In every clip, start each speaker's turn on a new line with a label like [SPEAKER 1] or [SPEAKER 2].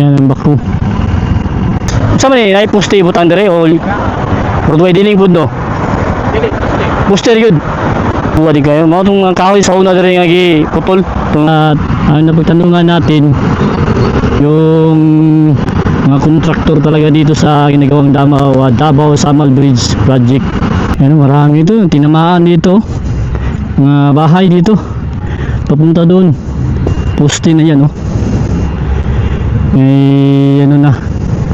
[SPEAKER 1] Yan ang bako. Sa man ay poste butang dire o roadway dining pud no. Poste gyud. Buwa di kayo mao tong kahoy sa una dire nga gi putol. At ang napagtanungan natin yung mga kontraktor talaga dito sa ginagawang Davao Samal Bridge project. Yan, marami ito, tinamaan dito. Mga bahay dito. Papunta doon. Poste na yan, oh. May ano na,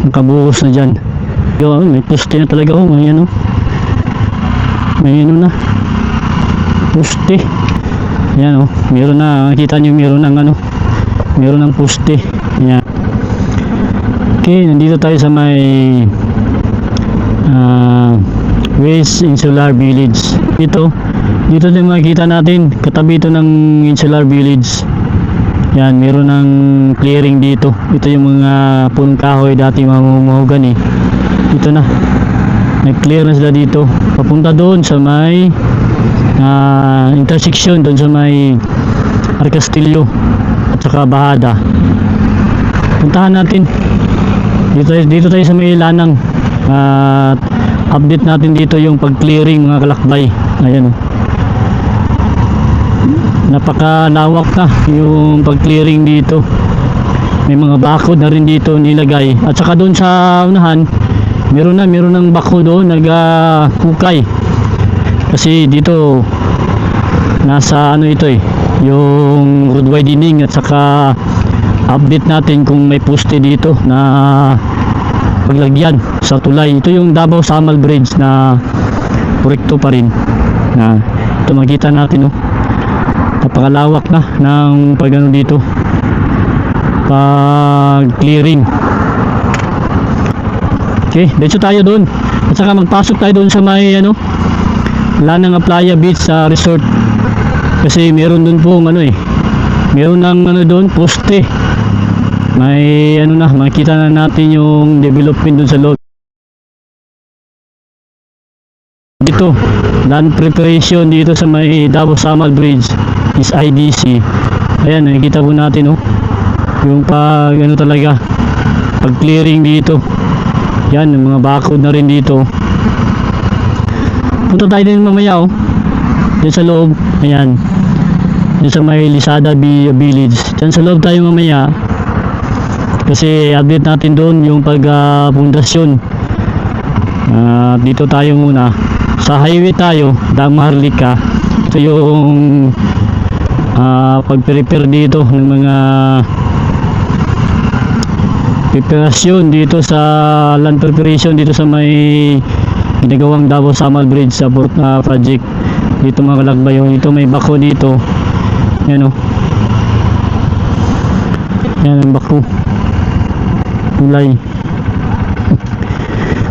[SPEAKER 1] nakabuhos na dyan. May poste na talaga, oh. May ano. May ano na. Poste. Yan, oh. Meron na, nakita nyo meron ng ano. Meron ng poste. Yan. Okay, nandito tayo sa may West Insular Village. Dito din makikita natin katabi ito ng Insular Village. Yan, meron ng clearing dito. Ito yung mga punong kahoy dati mahuhugan eh. Ito na, may clear na sila dito papunta doon sa may intersection doon sa may Arcastillo at saka Bahada. Puntahan natin dito tayo sa may Lanang at update natin dito yung pag-clearing mga kalakbay. Ayan, oh. Napakalawak na yung pag-clearing dito. May mga bakod na rin dito nilagay. At saka doon sa unahan, meron ng bako doon nag-hukay. Kasi dito nasa ano ito eh, yung road widening at saka update natin kung may poste dito na paglagyan sa tulay. Ito yung Davao Samal Bridge na proyekto pa rin. Ito makita natin, oh. Napakalawak na ng pagano dito, pag clearing. Okay, diretso tayo doon. At saka magpasok tayo doon sa may ano, Lanang Playa Beach sa resort. Kasi meron doon pong ano eh, meron ng ano doon, poste. May ano na, makita na natin yung development doon sa loob. Dito, land preparation dito sa may Davao Samal Bridge is IDC. Ayan, nakikita po natin, oh. Yung pag ano talaga, pag clearing dito. Yan, yung mga bakod na rin dito. Punta tayo din mamaya, oh. Diyan sa loob, ayan. Diyan sa may Lisada Village. Diyan sa loob tayo mamaya. Kasi update natin doon yung pag-pundasyon. Dito tayo muna. Sa highway tayo, Damarlica. Ito yung pag-prepare dito ng mga preparasyon dito sa land preparation dito sa may ginagawang Davao Samal Bridge sa project. Dito mga kalakbay, ito may bako dito. Yan, oh. Yan ang bako. Tulay.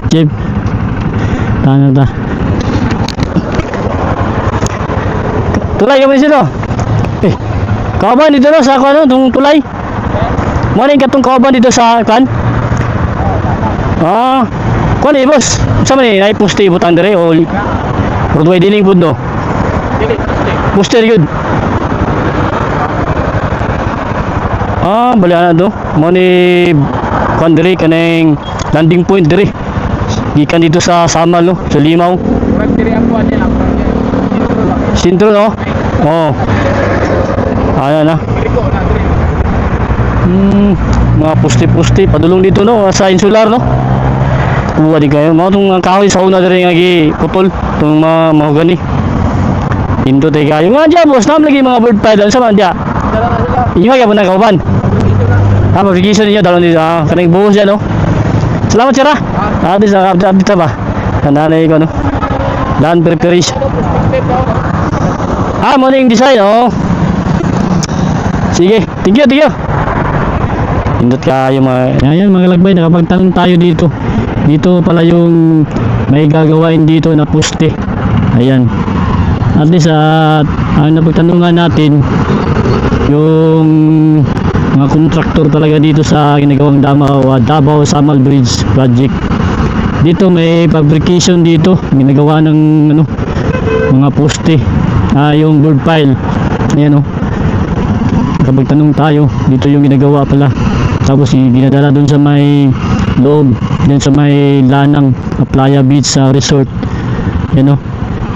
[SPEAKER 1] Jeep. Tana ta. Tulay kami sila. Kauban dito no sa ano, tong tulay. Mo ni katong kauban dito sa kan? Kuan eh boss. Sa man ay poste butang dire o roadway dining pud no. Poste gyud. Bali ana do. Mo ni kuan dire kaneng landing point dire. Gikan dito sa Samal no, sa Limaw.
[SPEAKER 2] Murag diri ang kuan nila,
[SPEAKER 1] Sintro no? Oo. Ayan na. Mga pusti-pusti padulong dito no sa Insular no. Buwa di kayo mao tong kahoy sa una dire nga gi putol tong mga mahogani. Indo tay kayo nga dia boss nam lagi mga bird pile sa man dia. Inyo ya na kauban. Application niyo dalon dito kanang buhos dia no. Salamat sir. Adi sa update ba. Tandaan ko no. Land preparation. Morning design oh. Sige, thank you. Indot kayo mga. Ayan mga lagbay, nakapagtanong tayo dito. Dito pala yung may gagawain dito na poste. Ayan. At least ang napagtanungan natin yung mga kontraktor talaga dito sa ginagawang Davao Samal Bridge project. Dito may fabrication dito, ginagawa ng ano, mga poste. Yung board pile. Ayan oh. Kapag tanong tayo, dito yung ginagawa pala. Tapos dinadala doon sa may loob, dun sa may Lanang Playa Beach sa resort. Yan o,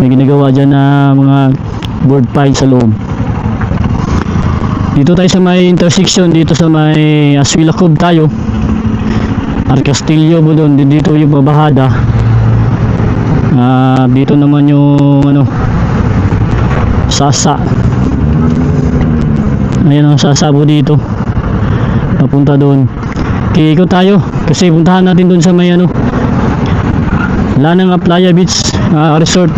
[SPEAKER 1] may ginagawa dyan na mga board pile sa loob. Dito tayo sa may intersection, dito sa may Aswila Cove tayo. Arcastillo mo doon, dito yung babahada. Dito naman yung ano, Sasa. Ayan ang Sasa po dito. Papunta doon. Kikot tayo kasi puntahan natin doon sa may ano, Lanang Playa Beach Resort.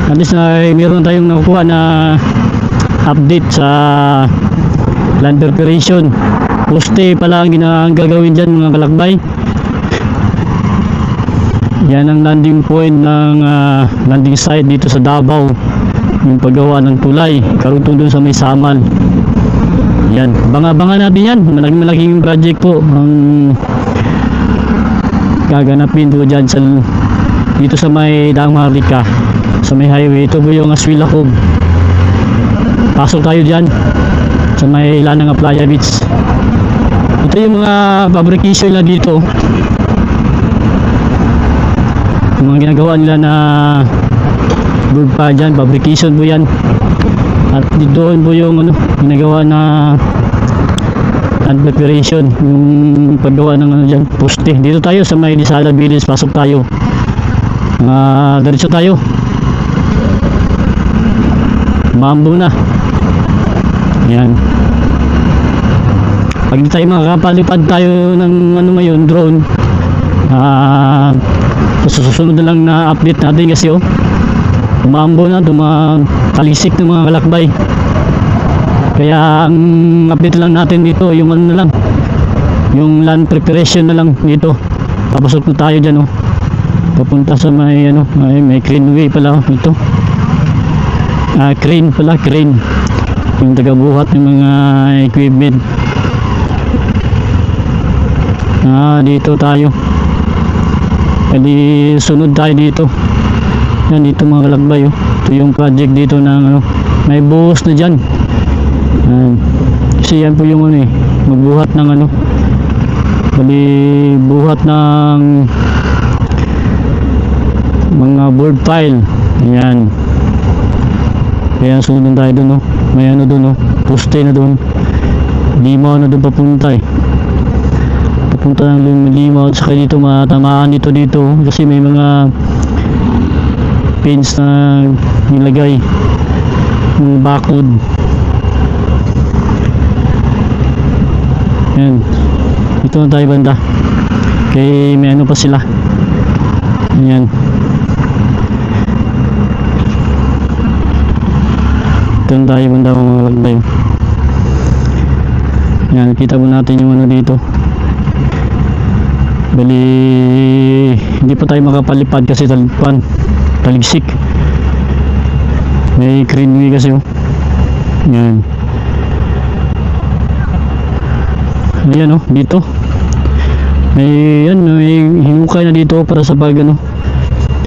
[SPEAKER 1] At least meron tayong nakukuha na update sa land preparation. Poste pala ang gagawin dyan mga kalakbay. Yan ang landing point ng landing site dito sa Davao, yung paggawa ng tulay karugtong doon sa may Samal. Yan, banga-banga natin yan. Malaking project po ang gaganapin po dyan sa, dito sa may Daang Marika, sa may highway. Ito po yung Aswila Cove. Pasok tayo dyan sa may Lanang Playa Beach. Ito yung mga fabrication nila dito, yung mga ginagawa nila na board pa dyan, fabrication po yan. At doon po yung ano, ginagawa na land preparation, yung paggawa ng ano dyan, poste. Dito tayo sa may Disala Village, pasok tayo. Diretso tayo. Mambo na. Yan. Pag di tayo makakapalipad tayo ng ano ngayon, drone, susunod na lang na update natin kasi oh, umambo na, talisik ng mga kalakbay. Kaya ang update lang natin dito yung ano na lang, yung land preparation na lang dito. Papasok na tayo dyan oh, papunta sa may ano, may craneway pala oh, ito. Crane pala, crane, yung tagabuhat ng mga equipment. Dito tayo. Pwede sunod tayo dito. Yan, dito mga kalakbay oh. Ito yung project dito ng ano, may buhos na dyan. Kasi yan po yung ano eh, magbuhat ng ano, pwede buhat ng mga board pile. Yan. Kaya sunod tayo dun oh. May ano dun oh, poste na dun. Limaw na dun papunta eh. Papunta ng limaw. At saka dito matamaan dito kasi may mga pins na nilagay yung bakod. Yan, dito na tayo banda kay may ano pa sila. Yan, dito na tayo banda mga kalakbay. Yan, kita mo natin yung ano dito. Bali hindi pa tayo makapalipad kasi taligsik. May craneway kasi oh. Yan. Ayan oh, dito. May hinukay na dito para sa pag ano,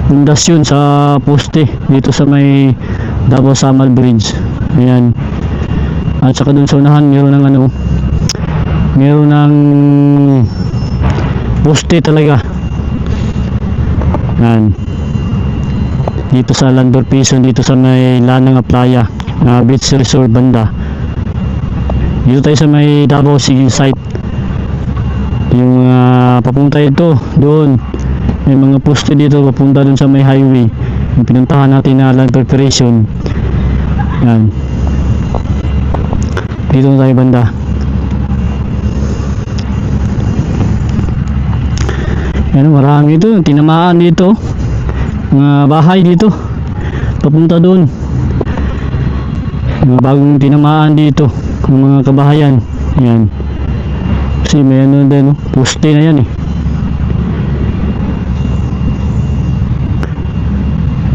[SPEAKER 1] pundasyon sa poste dito sa may Davao Samal Bridge. Ayan. At saka dun sa unahan meron ng ano, meron ng poste talaga. Yan. Dito sa land preparation, dito sa may Lanang Playa Beach Resort banda. Dito tayo sa may Davao City site. Yung papunta ito doon. May mga poste dito papunta doon sa may highway. Yung pinuntahan natin na land preparation. Yan. Dito na tayo banda. Yan, marami ito, tinamaan dito. Mga bahay dito. Papunta doon. Mga bagong tinamaan dito ng mga kabahayan. Yan. Kasi may ano din, poste na yan eh.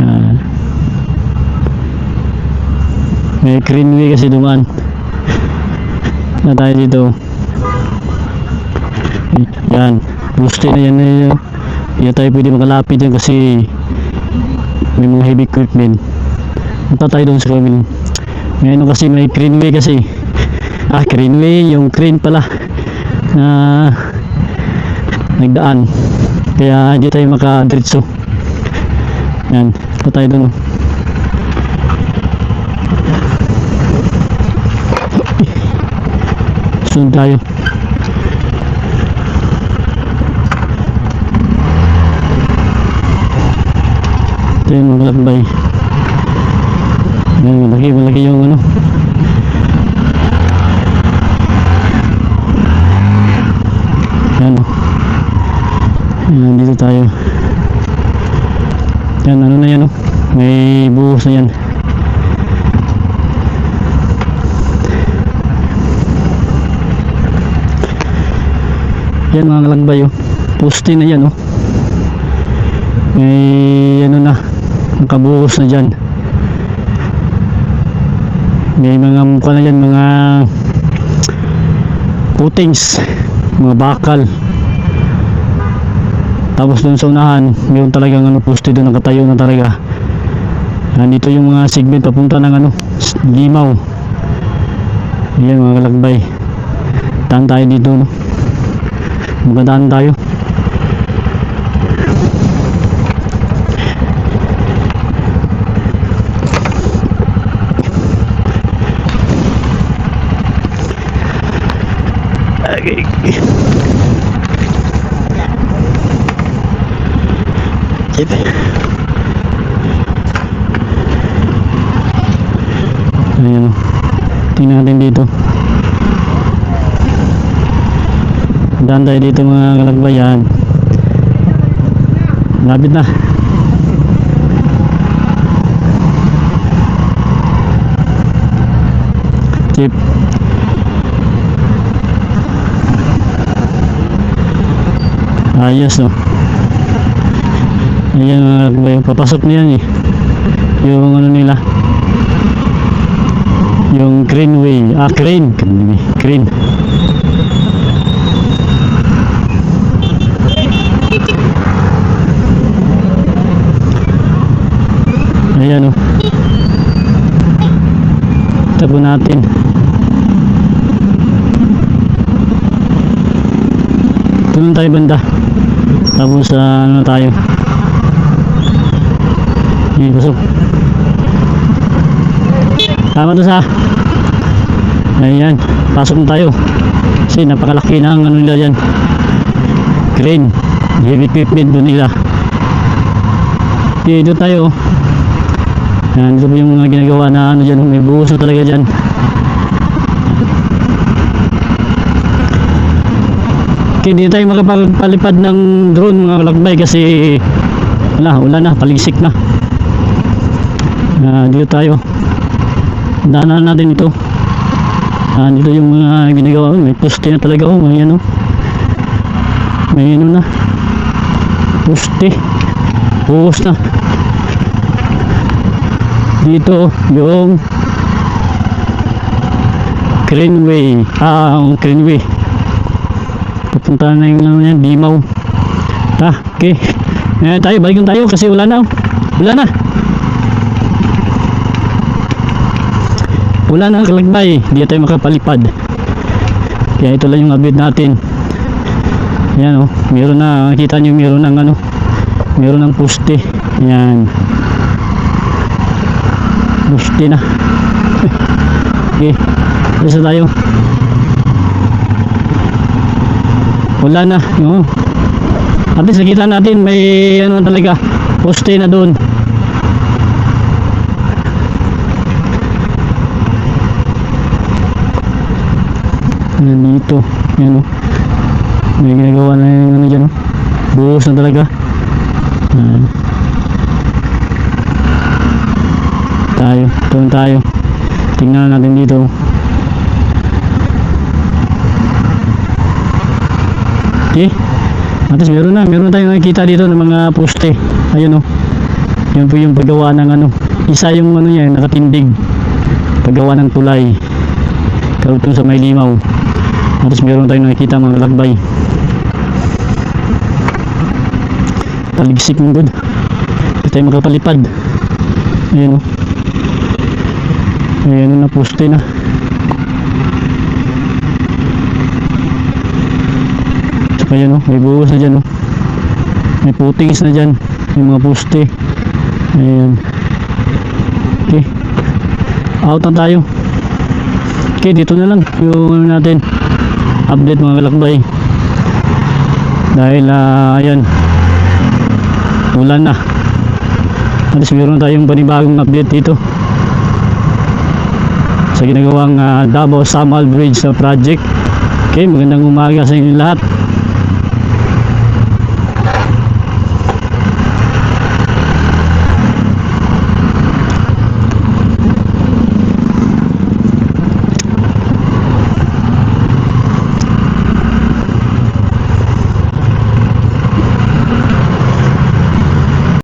[SPEAKER 1] Yan. May craneway kasi dumaan. Na tayo dito. Yan. Poste na yan eh. Hindi tayo pwede makalapit yan kasi may mga heavy equipment. Punta tayo doon sa kabila. May ano kasi, may craneway kasi. Greenway, yung crane pala na nagdaan, kaya hindi tayo makadiretso. Yan, po tayo dun. Sunod tayo. Ito yung mga lakbay. Yan, malaki yung ano. Yan, yan, dito tayo. Yan, ano na yan, oh. May buhos na yan. Yan mga kalagbay, oh. Poste na yan, oh. May ano na, nakabuhos na dyan. May mga mukha na yan, mga puttings, mga bakal. Tapos doon sa unahan, mayroon talagang ano, poste doon, nakatayo na talaga. Nandito yung mga segment papunta ng ano, Limaw. Ayan mga kalagbay. Daan tayo dito, no? Magandaan tayo. Okay. Kita. Ayan, tingnan natin dito. Daan tayo dito mga kalagbayan. Lapit na. Chip. Ayos, no? Ayan mga kalagbayan, papasok na yan, eh. Yung ano nila, yung Greenway, crane. Ayan, oh. Tapo natin. Tulong tayo banda. Tapos ano tayo. Hindi, pasok. Tama to sa. Ayan, pasok na tayo. Kasi napakalaki na ang ano nila yan. Crane. Heavy equipment doon nila. Okay, doon tayo. Yan, ito po yung mga ginagawa na ano dyan. May buhos na talaga dyan. Okay, hindi tayo makapalipad ng drone mga kalakbay kasi wala na, palisik na. Dito tayo. Daanan natin ito. Dito yung mga ginagawa. May poste na talaga. May ano. May ano na. Poste. Buhos na. Dito yung Greenway. Greenway. Pupunta na yung ano yan, Limaw. Okay. Tayo, balikan tayo kasi wala na. Wala na kalagbay. Hindi tayo makapalipad. Kaya ito lang yung update natin. Ayan, oh. Meron na, nakita nyo meron ng ano, meron ng poste. Ayan. Poste na. Okay. Isa tayo. Wala na. Oh. At least nakita natin may ano talaga, poste na doon. Dito. Yan, oh. May ginagawa na yung ano dyan, oh. Buhos na talaga. Doon tayo. Tingnan natin dito. Okay. At least meron tayong nakikita dito ng mga poste. Ayun, oh. Yan po yung paggawa ng ano. Isa yung ano yan, nakatindig. Paggawa ng tulay. Karutong sa may Limaw. At least meron tayong nakikita mga lakbay. Taligsik ng good. Hindi tayo makapalipad. Ayan, oh. Ayan na, poste na. Ayan, oh, may buhos na dyan, oh. May putings na dyan. May mga poste. Ayan. Okay. Out na tayo. Okay, dito na lang yung ano natin. Update mga kalakbay. Dahil, ayan. Ulan na. At least meron tayong panibagong update dito. Sa ginagawang Davao Samal Bridge project. Okay, magandang umaga sa inyo lahat.